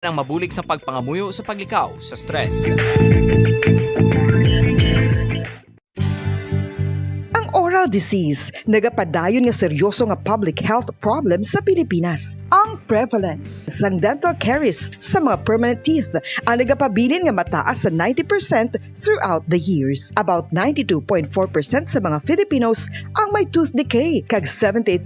ng mabulig sa pagpangamuyo sa paglikaw sa stress. Oral disease, nagapadayon nga seryoso nga public health problem sa Pilipinas. Ang prevalence sang dental caries sa mga permanent teeth ang nagapabilin nga mataas sa 90% throughout the years. About 92.4% sa mga Filipinos ang may tooth decay, kag 78%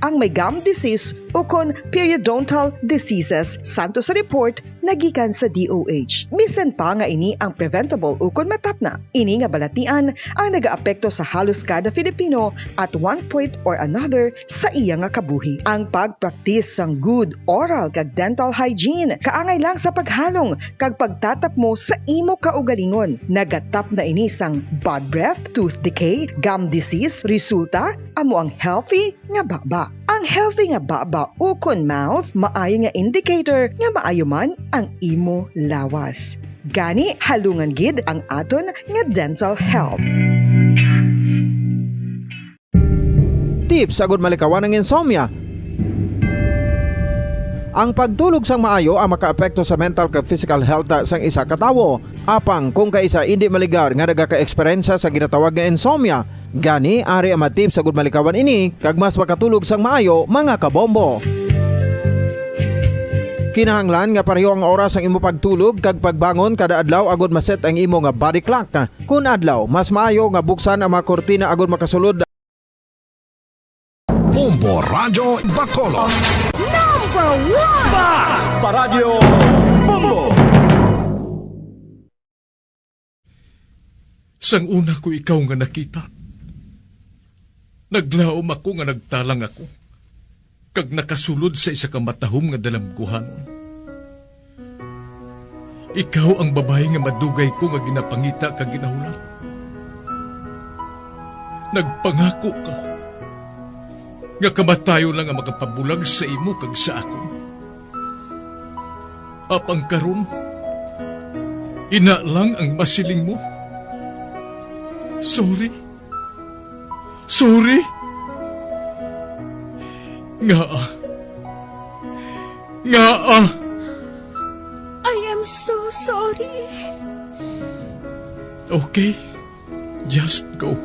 ang may gum disease o kon periodontal diseases, santo sa report nagikan sa DOH. Bisan pa nga ini ang preventable o kon matapna. Ini nga balatian ang nagaapekto sa halos kada Filipino at one point or another sa iya nga kabuhi. Ang pagpraktis sang good oral kag dental hygiene kaangay lang sa paghalong kag pagtatap mo sa imo kaugalingon. Nagatap na ini sang bad breath, tooth decay, gum disease, resulta amo ang healthy nga baba. Ang healthy nga baba ukon mouth maayo nga indicator nga maayo man ang imo lawas. Gani halungan gid ang aton nga dental health. Tips agud malikawan ng insomnia. Ang pagtulog sang maayo ang makaapekto sa mental kag physical health sang isa ka tawo. Apang kung kaisa hindi maligar nga nagaka-eksperyensya sa ginatawag nga insomnia, gani ari ang mga tips agud malikawan ini kag mas makatulog sang maayo mga kabombo. Kinahanglan nga pareho ang oras ang imo pagtulog kag pagbangon kada adlaw agud maset ang imo nga body clock. Kun adlaw mas maayo nga buksan ang mga kortina agud makasulod. Bombo Radio Bacolod. Number 1 Basta Radio Bombo. Sang una ko ikaw nga nakita, naglaom ako nga nagtalang ako, kag nakasulod sa isa ka matahom nga dalamguhan. Ikaw ang babae nga madugay ko nga ginapangita kag ginahulat. Nagpangako ka nga kamatayo lang ang makapabulag sa imo kag sa ako. Apang karon, ina lang ang masiling mo. Sorry. Sorry. Nga. I am so sorry. Okay, just go.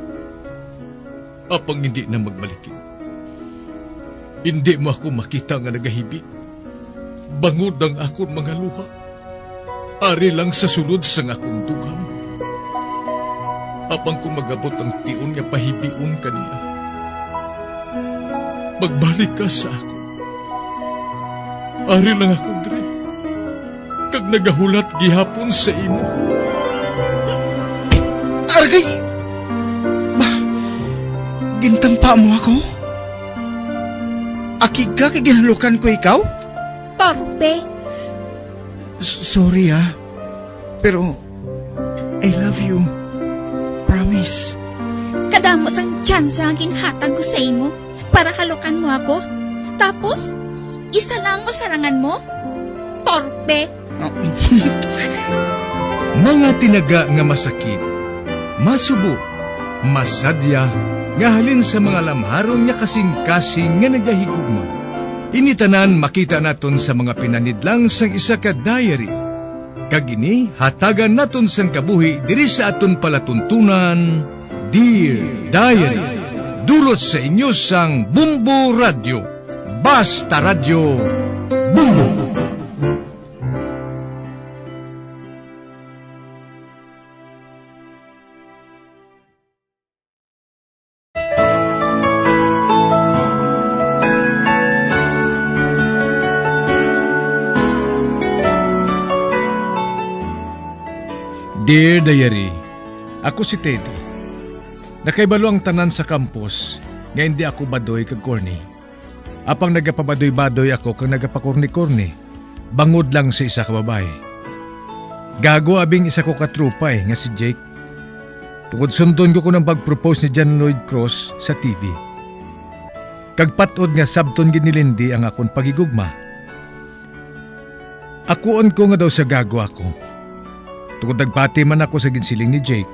Apang hindi na magbalikin. Hindi mo ako makita nga nagahibik. Bangod ang akong mga luha. Ari lang sa sulod sang akong dugang. Apang kung magabot ang tion nga pahibiun kanila. Magbalik ka sa ako. Ari lang ako, Dre. Kag nagahulat gihapon sa imo. Argay! Gintampa mo ako? Akig ka kay ginalukan ko ikaw? Torpe. Sorry pero I love you. Promise. Kadamo sang tsansa ang ginhatag ko sa imo para halukan mo ako. Tapos, isa lang masarangan mo? Torpe. Mga tinaga nga masakit, masubo, masadya, nga halin sa mga lamharon nga kasing-kasing nga nagahigugma. Initanan makita naton sa mga pinanidlang sang isa ka diary. Kagini hatagan naton sang kabuhi diri sa aton palatuntunan, Dear Diary. Dulot sa inyo sang Bombo Radio. Basta Radio Bombo. Dear Diary, ako si Teddy. Nakaibalo ang tanan sa campus nga hindi ako badoy kag corny. Apang nagapabadoy-badoy ako kag nagapakorni-korni, bangod lang sa isa ka babae. Gago abing isa ko katrupa nga si Jake. Tungod sundon ko ng pag-propose ni John Lloyd Cross sa TV. Kag patod nga sabton gid ni Lindy ang akon pagigugma. Akuon ko nga daw sa gago ako. Tungod nagpati man ako sa ginsiling ni Jake,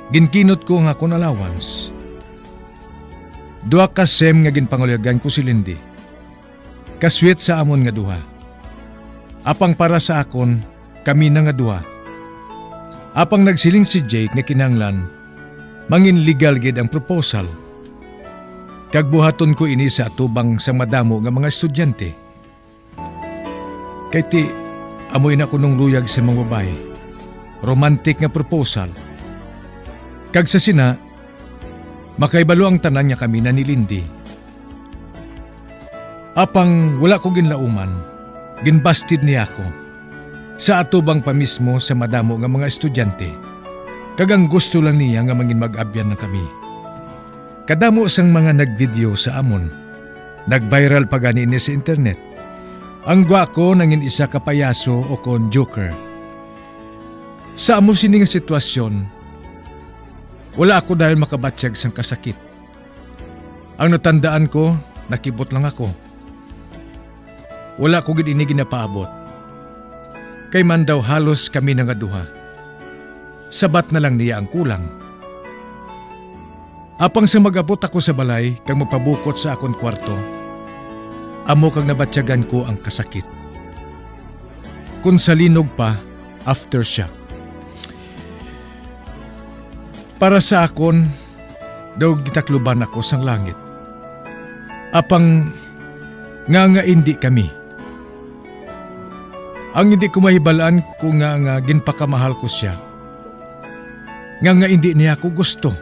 ginkinot ko ang akong allowance. Duha ka sem nga ginpangulyagan ko si Lindy. Kaswit sa amon nga duha. Apang para sa akon, kami na nga duha. Apang nagsiling si Jake nga kinahanglan, mangin legal gid ang proposal. Kag buhaton ko ini sa atubang sa madamo nga mga estudyante. Kay ti, amoy na ko nung luyag sa mga babae. Romantic nga proposal. Kag sa sina, makaibalo ang tanan niya kami na ni Lindy. Apang wala ko ginlauman, ginbastid niya ako sa atubang pa mismo sa madamo nga mga estudyante. Kag ang gusto lang niya nga mangin mag-abyan na kami. Kadamo sang mga nagvideo sa amon. Nag-viral pa gani ni sa internet. Ang gwa ko nangin isa ka payaso o kon joker. Sa amo sini nga sitwasyon, wala ako dahil makabatsyag sang kasakit. Ang natandaan ko, nakibot lang ako. Wala ko gid ini ginapaabot. Kay man daw halos kami na nga duha. Sabat na lang niya ang kulang. Apang sa mag-abot ako sa balay kang magpabukot sa akon kwarto, amo kang nabatsyagan ko ang kasakit. Kung sa linog pa, aftershock. Para sa akon, daw gitakluban ako sang langit. Apang nga hindi kami. Ang hindi ko mahibalaan ko nga ginpakamahal ko siya. Nga hindi niya ako gusto.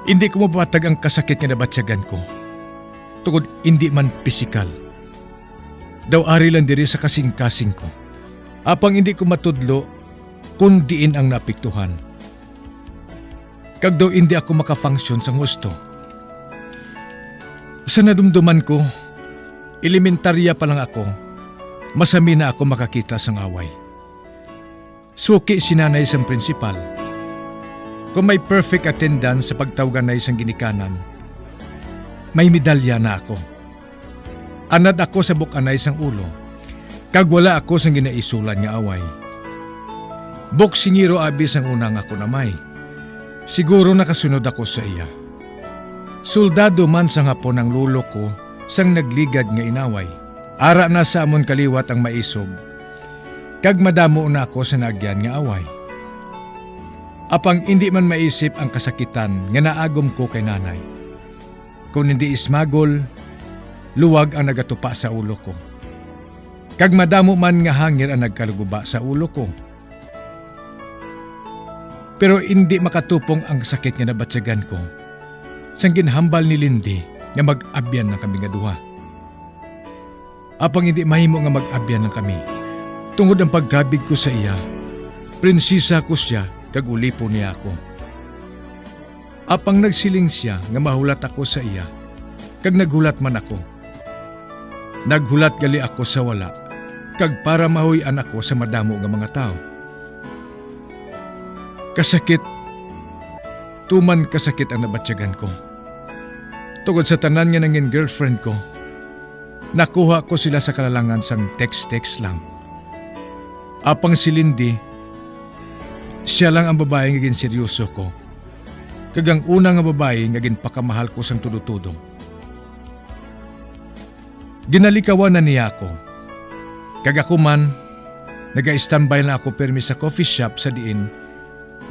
Hindi ko mapatag ang kasakit nga nabatsyagan ko. Tungod hindi man pisikal. Daw ari lang diri sa kasing-kasing ko. Apang hindi ko matudlo kung diin ang napiktuhan. Kag daw hindi ako makafunksyon sa gusto. Sa nadumduman ko, elementarya pa lang ako, masami na ako makakita sang away. Suki sinanay sang prinsipal. Kung may perfect attendance sa pagtawagan na isang ginikanan, may medalya na ako. Anad ako sa bukanay sang ulo, kag wala ako sang ginaisulan nga away. Boksingiro abis ang unang ako na may. Siguro nakasunod ako sa iya. Soldado man sa hapon ang lulo ko sang nagligad nga inaway. Ara na sa amon kaliwat ang maisog, kag madamo na ako sa nagyan nga away. Apang hindi man maisip ang kasakitan nga naagom ko kay nanay. Kung hindi ismagol, luwag ang nagatupa sa ulo ko. Kag madamo man nga hangir ang nagkaluguba sa ulo ko. Pero hindi makatupong ang sakit nga nabatsyagan ko sang ginhambal ni Lindy nga mag-abyan na kami nga duha. Apang hindi mahimo nga mag-abyan na kami, tungod ang pagkabig ko sa iya, prinsesa ko siya, kag ulipo niya ako. Apang nagsiling siya nga mahulat ako sa iya, kag naghulat man ako. Naghulat gali ako sa wala, kag para mahuyan ako sa madamo nga mga tao. Kasakit, tuman kasakit ang nabatsyagan ko. Tungod sa tanan nga nangin girlfriend ko, nakuha ko sila sa kalalangan sang text-text lang. Apang si Lindy, siya lang ang babae nga ginseryoso ko. Kag ang una nga babae nga ginpakamahal ko sang tudo-tudo. Ginalikawan na niya ako. Kag ako man, naga-istambay na ako permi sa coffee shop sa diin,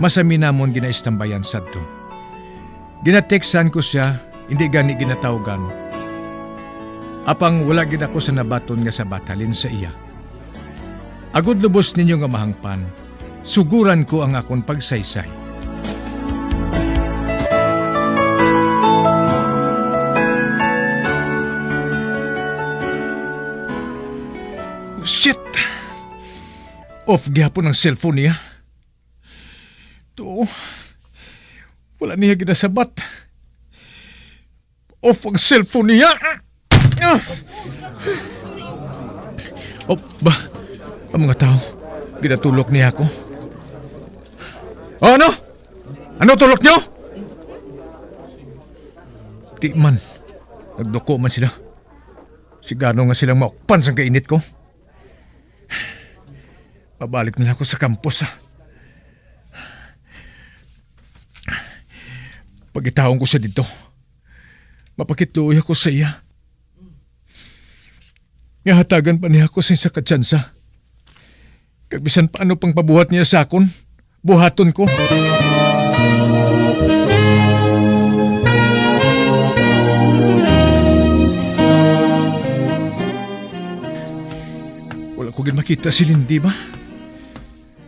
masami namon gina-istambayan sadto. Ginateksan ko siya, hindi gani ginatawgan. Apang wala gid ako sa nabaton nga sa batalin sa iya. Agud lubos ninyo nga mahangpan, suguran ko ang akon pagsaysay. Shit! Off gyapon ang cellphone niya. To, wala niya ginasabat. Off ang cellphone niya. Oh, ba? Ang mga tao, ginatulok niya ako. Oh, ano? Ano tulok niyo? Di man. Nagduko man sila. Sigano nga silang maukpan sa kainit ko. Pabalik na ako sa kampus, Pagitaon ko siya dito, mapakitluoy ako sa iya. nga hatagan pa niya ako sa isa ka tsansa. Kag bisan paano pang pabuhat niya sa akon, buhaton ko. Wala ko gin makita si Lindy ba?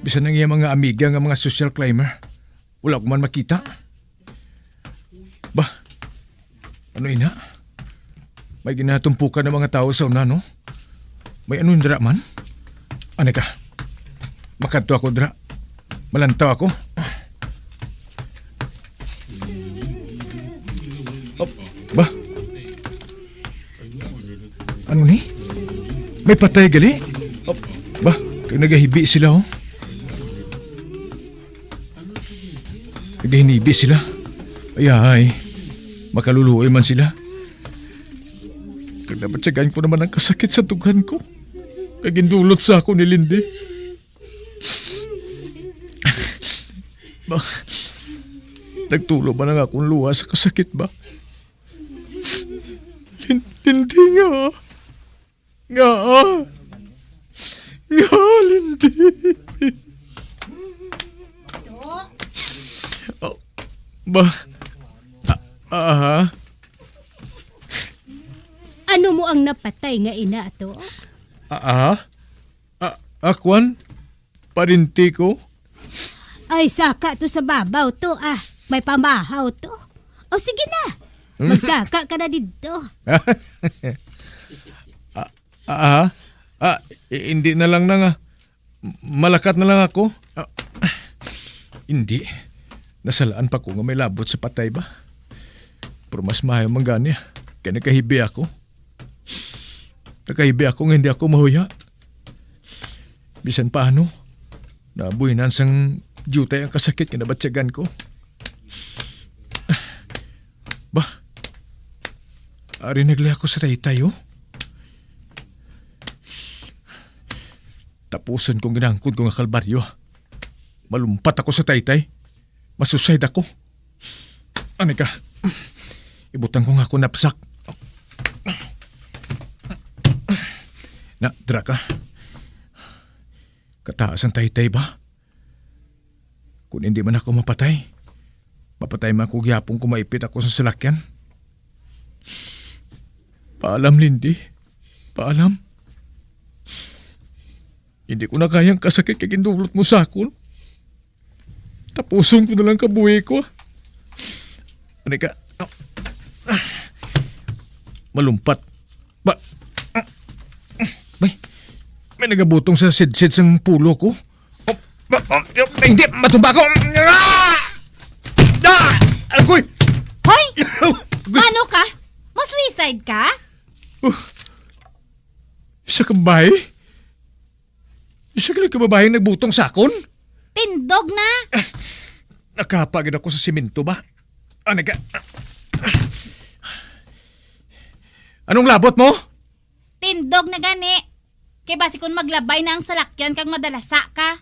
Bisan ang iya mga amiga nga mga social climber, wala ko man makita. Bah, ano ina? May ginatumpukan ng mga tao sa una, no? May ano dra man? Ano ka? Makadto ako dra. Malantaw ako. Oh, bah? Ano ni? May patay gali? Oh, bah? Kag nagahibi sila, oh. Nagahinibi sila. Ay, makaluluoy man sila. Kag nabatsagan ko naman ang kasakit sa tugan ko. Kag indulot sa ako ni Lindy. Ba, nagtulo ba na nga akong luha sa kasakit ba? Lindy nga. Nga, Lindy. Oh, ba, Ano mo ang napatay nga ina to? Akwan? Parinti ko? Ay, saka to sa babaw to May pamahaw to. O sige na, magsaka ka na dito. Hindi na lang na nga. Malakat na lang ako. Hindi. Nasalaan pa ko nga may labot sa patay ba? Pero mas mahayo man gani. Kaya nakahibi ako. Nakahibi ako nga hindi ako mahuya. Bisan paano, nabuhinan sang jutay ang kasakit nga nabatsyagan ko. Bah, ari nagli ako sa taytay, oh. Tapusan kong ginangkod ko nga kalbaryo. Malumpat ako sa taytay. Masusayd ako. Ano ka? Ibutang ko nga ako napsak. Na, dra ka. Kataas ang taytay ba? Kung hindi man ako mapatay, mapatay man ako gyapong kumaipit ako sa salakyan. Paalam, Lindy. Paalam. Hindi ko na kayang kasakit kaya gindulot mo sa akon. Tapuson ko na lang kabuhi ko. Ano ka? Malumpat. Ba? May nagabutong sa sidsid sang pulo ko. Hindi, matumba ko. Agoy! Hoy! Ano ka? Mas-suicide ka? Isa kang bahay? Isa ka babae nagbutong sa akon? Tindog na! Nakapagod ako sa simento ba? Ano ka? Anong labot mo? Tindog na gani. Kay basi kung maglabay na ang salakyan kang madalasa ka.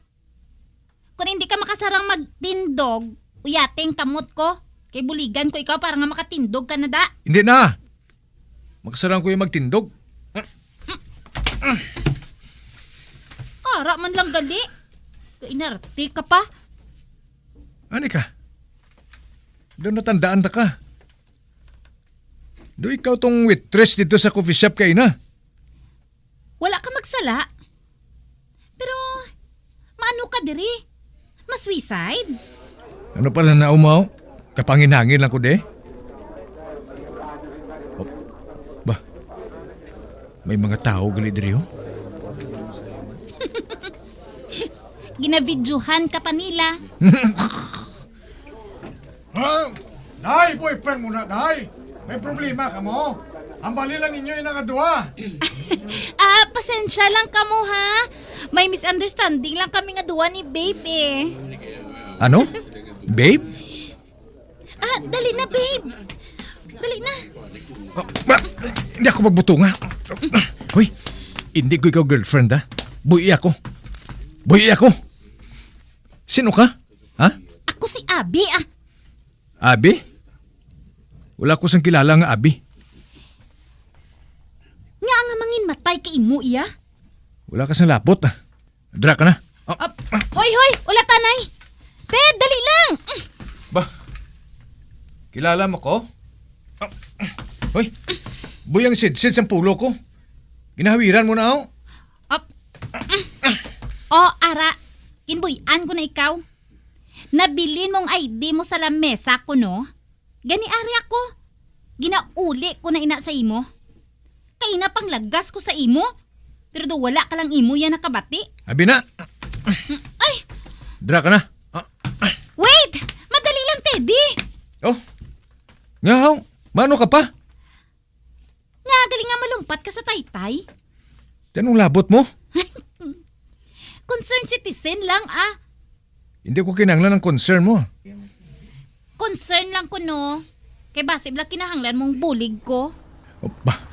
Kung hindi ka makasarang magtindog, uyating kamot ko. Kay buligan ko ikaw para nga makatindog ka na da. Hindi na. Makasarang ko yung magtindog. Ara man lang gali. Inarte ka pa. Ano ka? Doon natandaan na ka. Doon ikaw tong waitress dito sa coffee shop kayo na. Wala ka magsala. Pero, maano ka diri? Mas-suicide? Ano pala na umaw? Kapanginangin lang ko de. Oh, ba? May mga tao gali diri oh. Ginavidyuhan ka pa nila. Nay, boyfriend mo na, Nay. May problema ka mo. Ang bali lang ninyo yung nangadua. Pasensya lang ka mo ha. May misunderstanding lang kami nga duwa ni Babe eh. Ano? Babe? Dali na Babe. Dali na. Hindi ako magbutunga. Hoy, hindi ko ikaw girlfriend ha. Buhi ako. Buhi ako. Sino ka? Ha? Ako si Abby Abi? Wala ko sang kilala nga Abi. Nga nga mangin matay maglabay ka imo iya? Wala ka sa lapot. Dra ka na. Hoy, ula tanay. Ted, dali lang. Ba? Kilala mo ko? Hoy, buyang sid sa pulo ko. Ginahawiran mo na ako. Ara. Kinbuyan ko na ikaw. Nabilin mong ID mo sa lamesa ko, no? Gani ari ako. Ginauli ko na ina sa imo. Kaina pang lagas ko sa imo. Pero do wala ka lang imo yan nakabati. Abi na. Ay! Dra ka na. Wait! Madali lang, Teddy. Oh. Ngaw, mano ka pa? Nga, galing nga malumpat ka sa taytay. Anong labot mo? Concerned citizen lang, Hindi ko kinanglan ng concern mo. Concern lang ko, no? Kay basib lang kinahanglan mong bulig ko.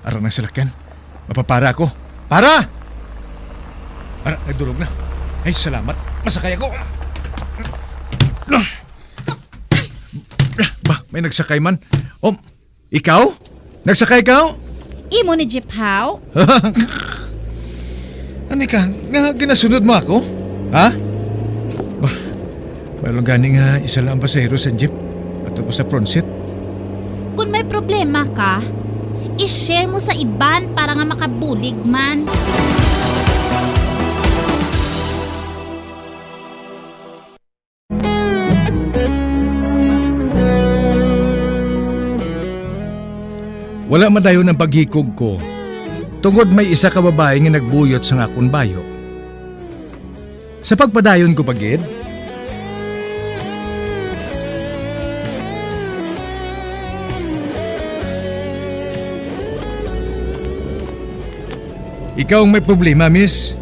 Ara ng salakyan. Mapapara ako. Para! Ara, nagdurog na. Ay, salamat. Masakay ako. May nagsakay man. Ikaw? Nagsakay ka? Imo ni Jeep How? Ano ka? Nga ginasunod mo ako? Ha? Walang gani nga isa lang ang pasahero sa jeep at tapos sa front seat. Kung may problema ka, i-share mo sa iban para nga makabulig man. Wala madayon ang paghikog ko. Tungod may isa ka babae nga nagbuyot sa akong bayo. Sa pagpadayon ko pagid, ikaw ang may problema, miss.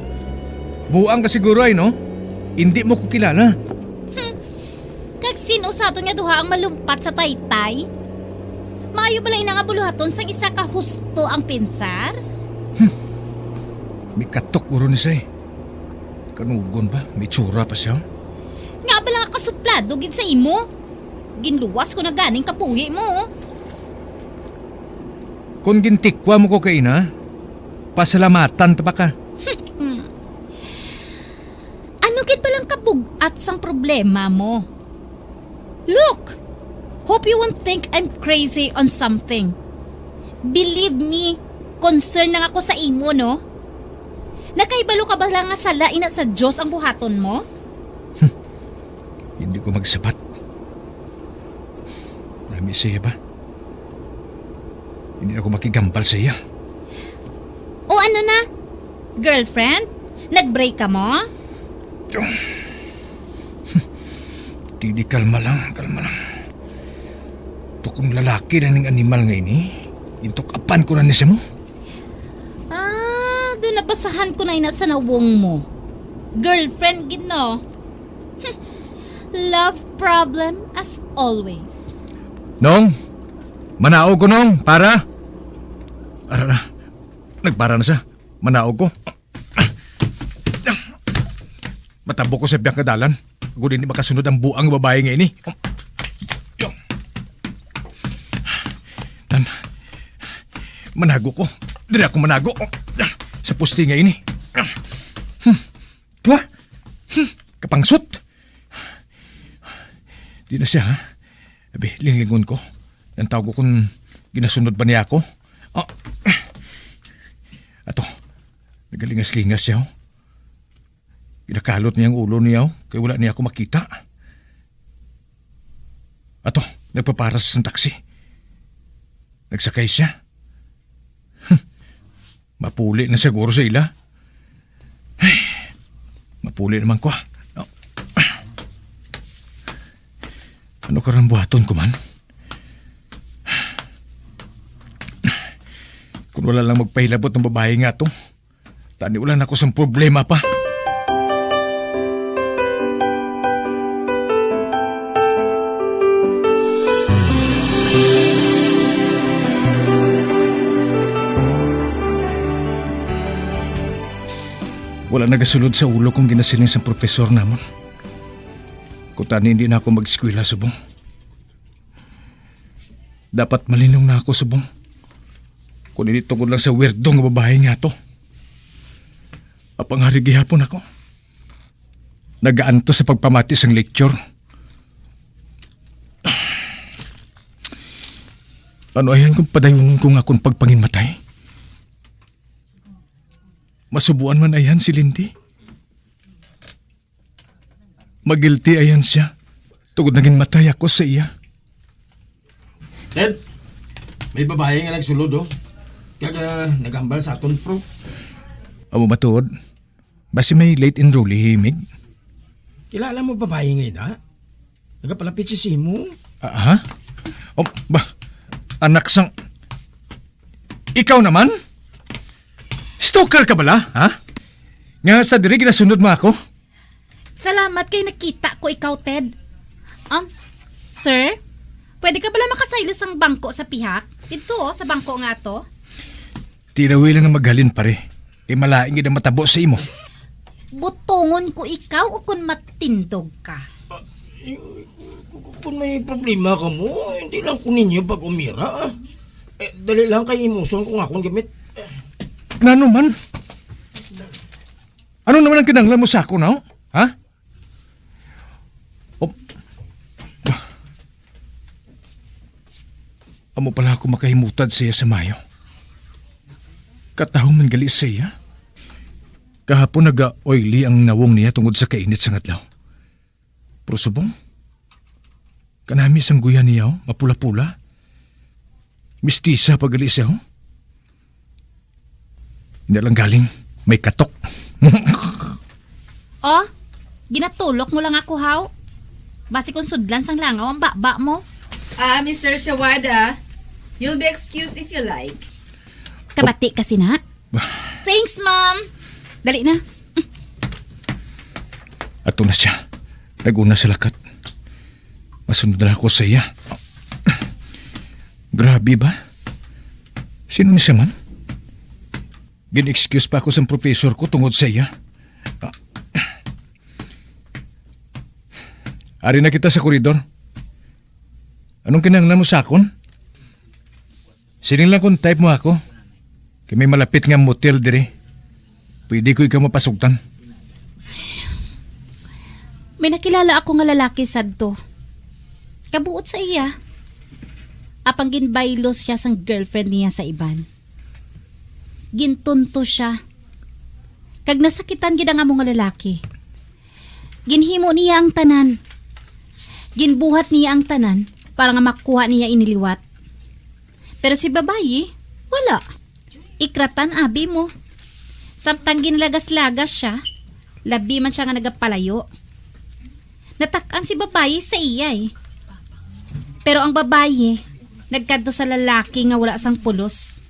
Buang ka siguro ay, no? Hindi mo ko kilala. Kag sino sa ato nga duha ang malumpat sa taytay? Maayo balay na nga buluhaton sang isa ka husto ang pinsar? May katok uro ni say. Kanugon ba? May tsura pa siya. Nga ba lang kasuplado gid sa imo? Ginluwas ko na ganing kapuhi mo. Kung gintikwa mo ko kaina, pasalamatan ta pa ka. Ano gid palang kabugat sang problema mo? Look! Hope you won't think I'm crazy on something. Believe me, concern na ako sa imo, no? Nakaibalo ka ba lang nga sala ina sa Diyos ang buhaton mo? Hindi ko magsabat. Marami siya ba? Hindi ako makigambal sa iya. O ano na? Girlfriend? Nag-break ka mo? Tidi, kalma lang. Tukong lalaki na ng animal ngayon eh. Intok apan ko na ni siya mo. Doon nabasahan ko na ina sa nawong mo. Girlfriend gid no? Love problem as always. Nong, manaog ko nong, para. Ara na, nagpara na siya. Manaog ko. Matabo ko sa biyang kadalan. Kung hindi makasunod ang buang babae ngayon eh. Manago ko. Dili ako manago. Sa pusti ngayon eh. Kapangsot. Di na siya ha. Abi, linglingon ko. Ang tawag ko kung ginasunod ba niya ako. Ato, nagalingas-lingas siya. Ginakalot niya ang ulo niya. Kaya wala niya ako makita. Ato, nagpaparas sa taksi. Nagsakay siya. Mapuli na siguro sa ila. Ay, mapuli naman ko. Ano ka rin buhaton ko man? Kung wala lang magpahilabot ng babae nga to, tani wala na ako sa problema pa. Wala nagasulod sa ulo kung ginasiling sa profesor namon. Kung tani hindi na ako mag-eskwela, subong. Dapat malinong na ako, subong. Kung hindi tungkol lang sa weirdong babae nga to. Apang hari gihapon ako. Nagaanto sa pagpamati sang lecture. Ano ayan kung padayon kong akong pagpanginmatay? Masubuan man ayan si Lindy. Magilty ayan siya. Tugod naging matay ako sa iya. Ted, may babae nga nagsulod oh. Kaya nagambal sa aton pro. Amo matuod. Basi may late enrollee himig. Kilala mo babae ngayon ha? Nagapalapit si Simo. Ha? Oh, anak sang... Ikaw naman? Stalker ka bala, ha? Nga sa diri ginasunod mo ako? Salamat kay nakita ko ikaw, Ted. Sir? Pwede ka pala makasaylos ang bangko sa pihak? Ito, sa bangko nga to. Tinawi lang ang maghalin pare. Kay malaing gina matabo sa imo. Butungon ko ikaw o kung matindog ka? Kung may problema ka mo, hindi lang kunin niyo pag umira. Dali lang kay imuson kung akong gamit. Ano man? Ano naman ang kinanglan mo sa ako, no? Ha? Oh. Amo pala ako makahimutad siya sa Mayo. Katahong man gali siya. Kahapon naga-oily ang nawong niya tungod sa kainit sa ngadlaw. Pero subong, kanami sang guya niya, mapula-pula. Mistisa pagali siya, oh. Hindi lang galing, may katok. Oh, ginatulok mo lang ako, haw. Basi kung sudlan sang langaw ang baba mo. Mr. Shawada, you'll be excused if you like. Kabati kasi na. Thanks, Mom. Dali na. Ato na siya. Naguna sa lakat. Masunod na ako sa iya. Grabe ba? Sino ni siya man? Gin-excuse pa ako sa professor ko tungod sa iya. Ari na kita sa koridor. Anong kinanglan mo sa akon? Sining lang kung type mo ako. Kaya may malapit nga motel dire. Pwede ko ikaw mapasugtan. May nakilala ako nga lalaki sadto. Kabuot sa iya. Apang ginbaylos siya sang girlfriend niya sa iban. Gintunto siya. Kag nasakitan gid ang among nga lalaki. Ginhimo niya ang tanan. Ginbuhat niya ang tanan para nga makuha niya iniliwat. Pero si babayi, wala. Ikratan abi mo. Samtang ginlagas-lagas siya, labi man siya nga nagapalayo. Natakan si babayi sa iya eh. Pero ang babayi, nagkadto sa lalaki nga wala sang pulos.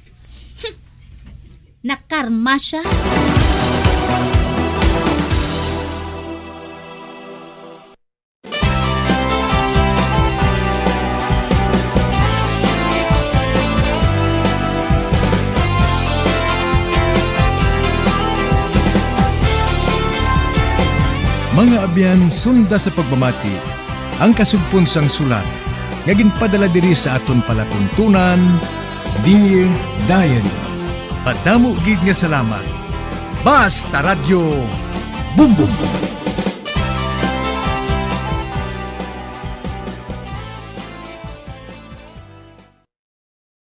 Nakarma siya. Mga abyan, sunda sa pagmamati, ang kasugpon sang sulat, nga ginpadala diri sa aton palatuntunan, Dear Diary. Padamo gid nga salamat. Basta Radio Bumbum.